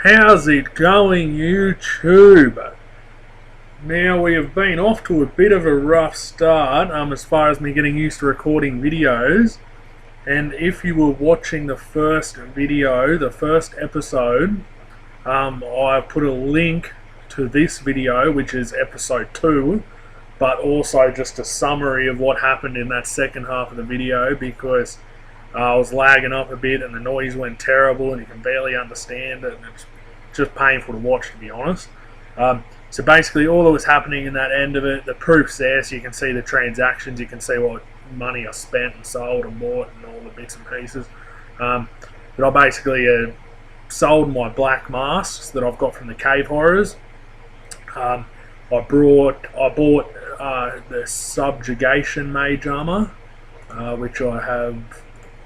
How's it going, YouTube? Now, we have been off to a bit of a rough start as far as me getting used to recording videos. And if you were watching the first video, the first episode, I put a link to this video, which is episode 2, but also just a summary of what happened in that second half of the video, because I was lagging up a bit and the noise went terrible and you can barely understand it, and it's just painful to watch, to be honest. So basically all that was happening in that end of it, the proof's there, so you can see the transactions, you can see what money I spent and sold and bought and all the bits and pieces. But I basically sold my black masks that I've got from the Cave Horrors. I bought the Subjugation Mage Armor, which I have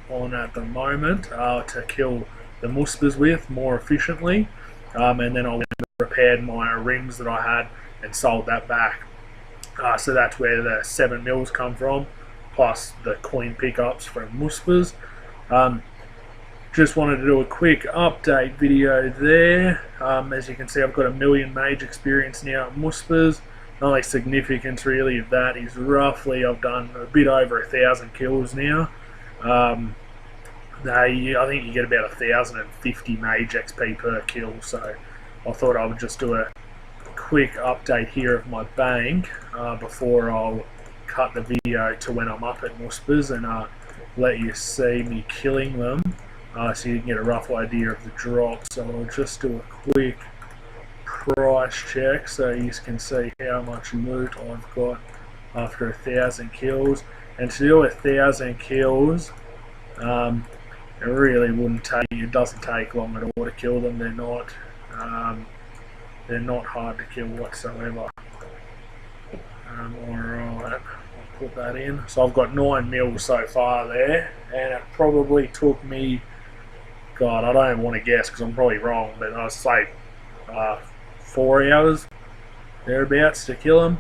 on at the moment, to kill the Muspers with more efficiently, and then I went and repaired my rings that I had and sold that back. So that's where the 7 mils come from, plus the coin pickups from Muspers. Just wanted to do a quick update video there. As you can see, I've got 1 million mage experience now at Muspers. The only significance really of that is roughly I've done a bit over 1,000 kills now. I think you get about 1,050 mage XP per kill, so I thought I would just do a quick update here of my bank before I'll cut the video to when I'm up at Muspers and let you see me killing them, so you can get a rough idea of the drop. So I'll just do a quick price check so you can see how much loot I've got after 1,000 kills. And to do 1,000 kills, it really wouldn't take. It doesn't take long at all to kill them. They're not hard to kill whatsoever. Alright, I'll put that in. So I've got 9 mils so far there, and it probably took me, God, I don't even want to guess because I'm probably wrong, but I'll say 4 hours thereabouts to kill them.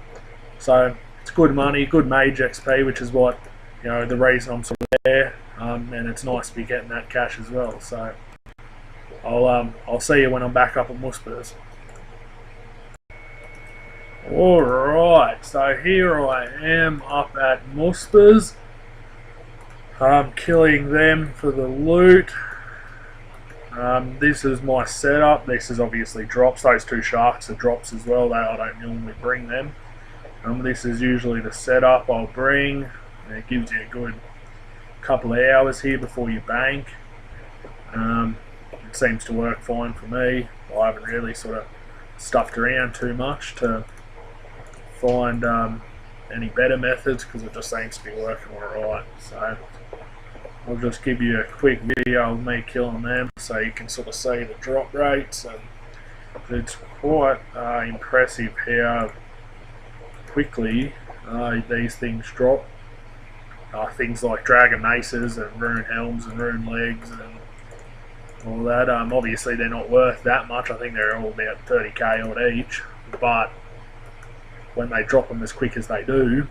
So it's good money, good mage XP, which is what, you know, the reason I'm sort of there. And it's nice to be getting that cash as well. So I'll see you when I'm back up at Muspers. Alright, so here I am up at Muspers. I'm killing them for the loot. This is my setup. This is obviously drops. Those 2 sharks are drops as well. I don't normally bring them. This is usually the setup I'll bring. And it gives you a good couple of hours here before you bank. It seems to work fine for me. I haven't really sort of stuffed around too much to find any better methods, because it just seems to be working alright. So I'll just give you a quick video of me killing them so you can sort of see the drop rates, and it's quite impressive how quickly these things drop. Things like Dragon Maces and Rune Helms and Rune Legs and all that. Obviously they're not worth that much. I think they're all about 30k odd each, but when they drop them as quick as they do,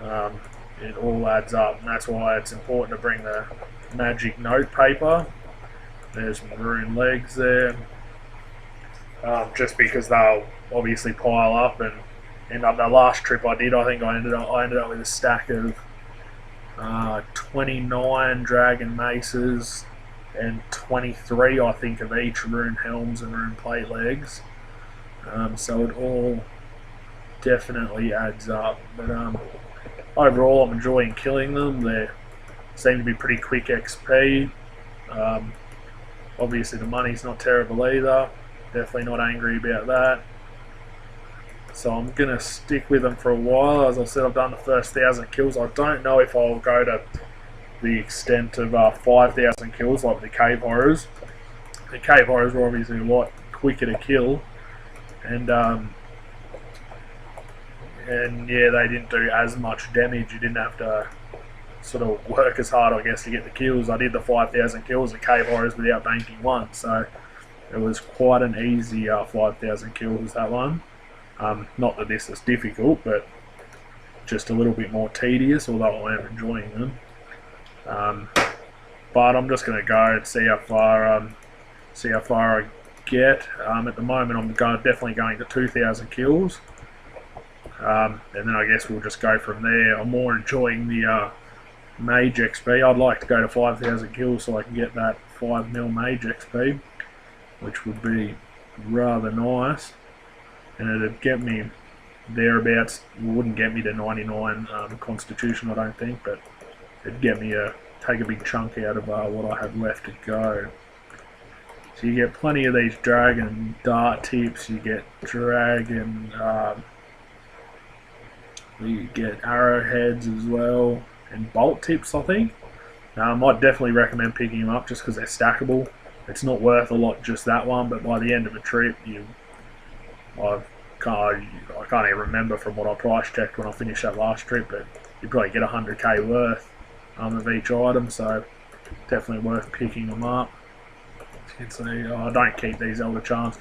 it all adds up, and that's why it's important to bring the magic note paper. There's some Rune Legs there, just because they'll obviously pile up and end up. The last trip I did, I think I ended up with a stack of 29 Dragon Maces and 23, I think, of each Rune Helms and Rune Plate Legs. So it all definitely adds up. But overall, I'm enjoying killing them. They seem to be pretty quick XP. Obviously, the money's not terrible either. Definitely not angry about that. So I'm going to stick with them for a while. As I said, I've done the first 1,000 kills. I don't know if I'll go to the extent of 5,000 kills like the Cave Horrors. The Cave Horrors were obviously a lot quicker to kill. And yeah, they didn't do as much damage. You didn't have to sort of work as hard, I guess, to get the kills. I did the 5,000 kills at Cave Horrors without banking one. So it was quite an easy 5,000 kills, that one. Not that this is difficult, but just a little bit more tedious, although I am enjoying them. But I'm just going to go and see how far see how far I get. At the moment I'm definitely going to 2,000 kills, and then I guess we'll just go from there. I'm more enjoying the Mage XP. I'd like to go to 5,000 kills so I can get that 5 mil Mage XP, which would be rather nice, and it'd get me thereabouts. It wouldn't get me to 99 Constitution, I don't think, but it'd get me take a big chunk out of what I have left to go. So you get plenty of these dragon dart tips, you get dragon, you get arrowheads as well, and bolt tips I think. I'd definitely recommend picking them up just because they're stackable. It's not worth a lot just that one, but by the end of a trip, I can't even remember from what I price checked when I finished that last trip, but you probably get 100k worth of each item, so definitely worth picking them up. As you can see, I don't keep these Elder Charms.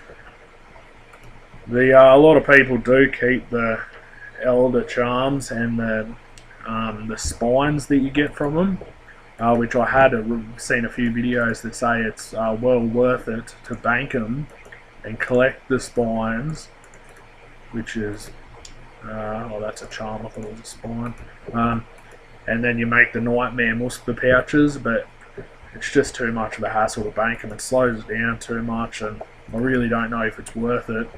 A lot of people do keep the Elder Charms and the spines that you get from them, which I had seen a few videos that say it's well worth it to bank them and collect the spines, which is oh, that's a charm, I thought it was a spine. And then you make the Nightmare Musper pouches, but it's just too much of a hassle to bank them. It slows it down too much, and I really don't know if it's worth it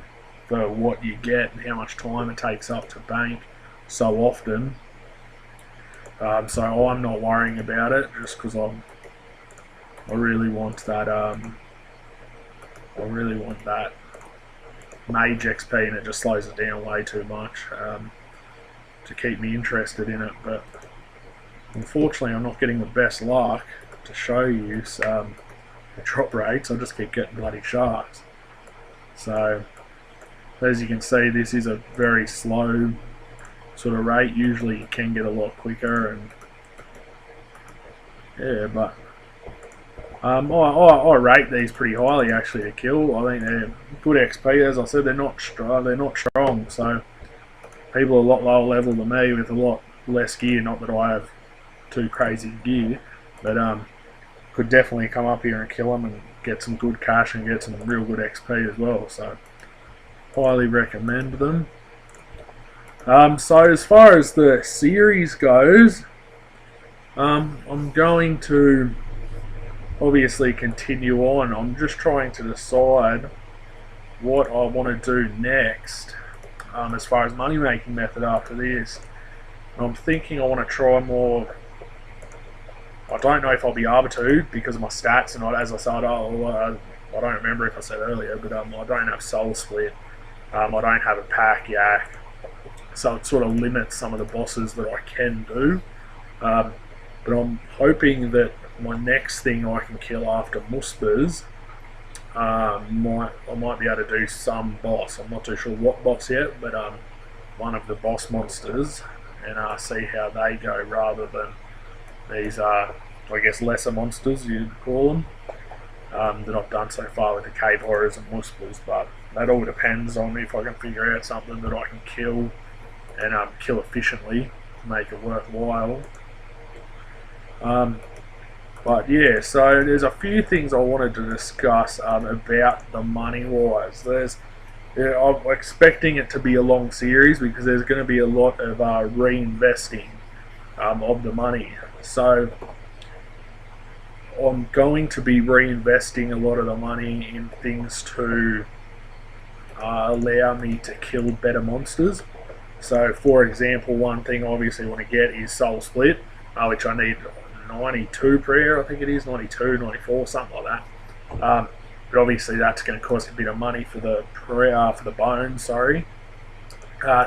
for what you get and how much time it takes up to bank so often. So I'm not worrying about it, just because I really want that Mage XP, and it just slows it down way too much to keep me interested in it. But unfortunately I'm not getting the best luck to show you the drop rates. I just keep getting bloody sharks. So as you can see, this is a very slow sort of rate. Usually you can get a lot quicker, and yeah, but I rate these pretty highly actually to kill. I think they're good XP. As I said, they're not strong, so people a lot lower level than me with a lot less gear, not that I have too crazy gear, but could definitely come up here and kill them and get some good cash and get some real good XP as well, so highly recommend them. So as far as the series goes, I'm going to obviously continue on. I'm just trying to decide what I want to do next as far as money making method after this. I'm thinking I want to try more. I don't know if I'll be able to because of my stats, and as I said, I don't remember if I said earlier, but I don't have Soul Split, I don't have a Pack Yak, so it sort of limits some of the bosses that I can do. But I'm hoping that my next thing I can kill after Muspers, I might be able to do some boss. I'm not too sure what boss yet, but one of the boss monsters, and see how they go rather than these I guess lesser monsters you'd call them, that I've done so far with the Cave Horrors and Muspers. But that all depends on if I can figure out something that I can kill and kill efficiently to make it worthwhile. But yeah, so there's a few things I wanted to discuss about the money wise. I'm expecting it to be a long series because there's going to be a lot of reinvesting of the money. So I'm going to be reinvesting a lot of the money in things to allow me to kill better monsters. So for example, one thing I obviously want to get is Soul Split, which I need 92 prayer, I think it is, 92, 94, something like that. But obviously that's going to cost a bit of money for the prayer, for the bones, sorry.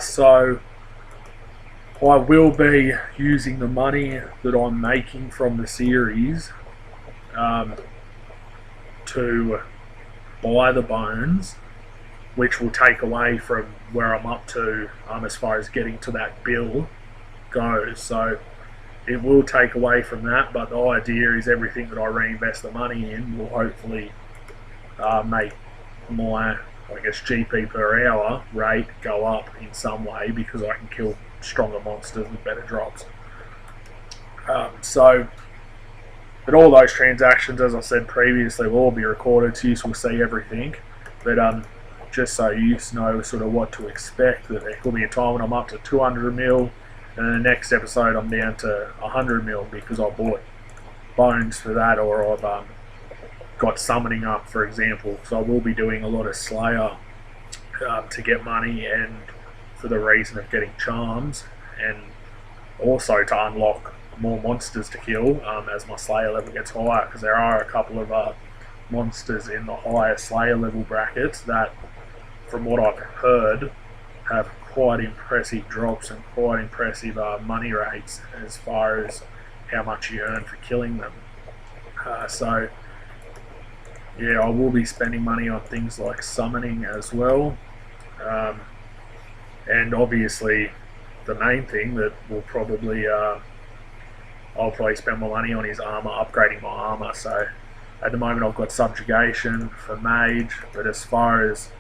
So I will be using the money that I'm making from the series to buy the bones, which will take away from where I'm up to as far as getting to that bill goes. So it will take away from that, but the idea is everything that I reinvest the money in will hopefully make my, I guess, GP per hour rate go up in some way because I can kill stronger monsters with better drops. So But all those transactions, as I said previously, will all be recorded so you will see everything. But just so you know sort of what to expect, that there could be a time when I'm up to 200 mil, and the next episode I'm down to 100 mil because I bought bones for that, or I've got summoning up, for example. So I will be doing a lot of Slayer to get money, and for the reason of getting charms, and also to unlock more monsters to kill as my Slayer level gets higher, because there are a couple of monsters in the higher Slayer level brackets that, from what I've heard, have quite impressive drops and quite impressive money rates as far as how much you earn for killing them. So yeah, I will be spending money on things like summoning as well, and obviously the main thing that will probably I'll probably spend my money on is armor, upgrading my armor. So at the moment I've got subjugation for mage, but as far as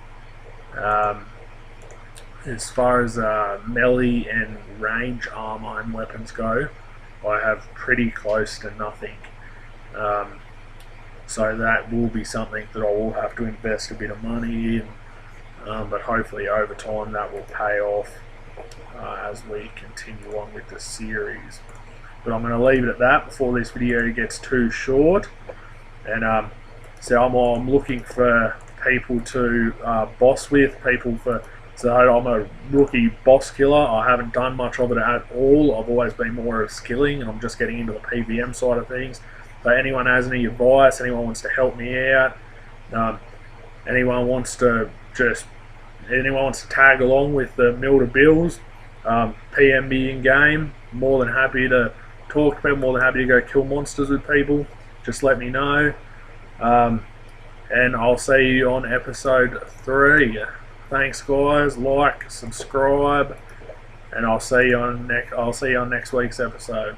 melee and range armor and weapons go, I have pretty close to nothing. So that will be something that I will have to invest a bit of money in, but hopefully over time that will pay off as we continue on with the series. But I'm going to leave it at that before this video gets too short. And so I'm looking for people to boss with, so I'm a rookie boss killer. I haven't done much of it at all. I've always been more of skilling, and I'm just getting into the PVM side of things. So anyone has any advice, anyone wants to help me out, anyone wants to tag along with the Milda Bills, PM me in game, more than happy to talk about, more than happy to go kill monsters with people. Just let me know, and I'll see you on episode 3. Thanks guys, like, subscribe, and I'll see you on next week's episode.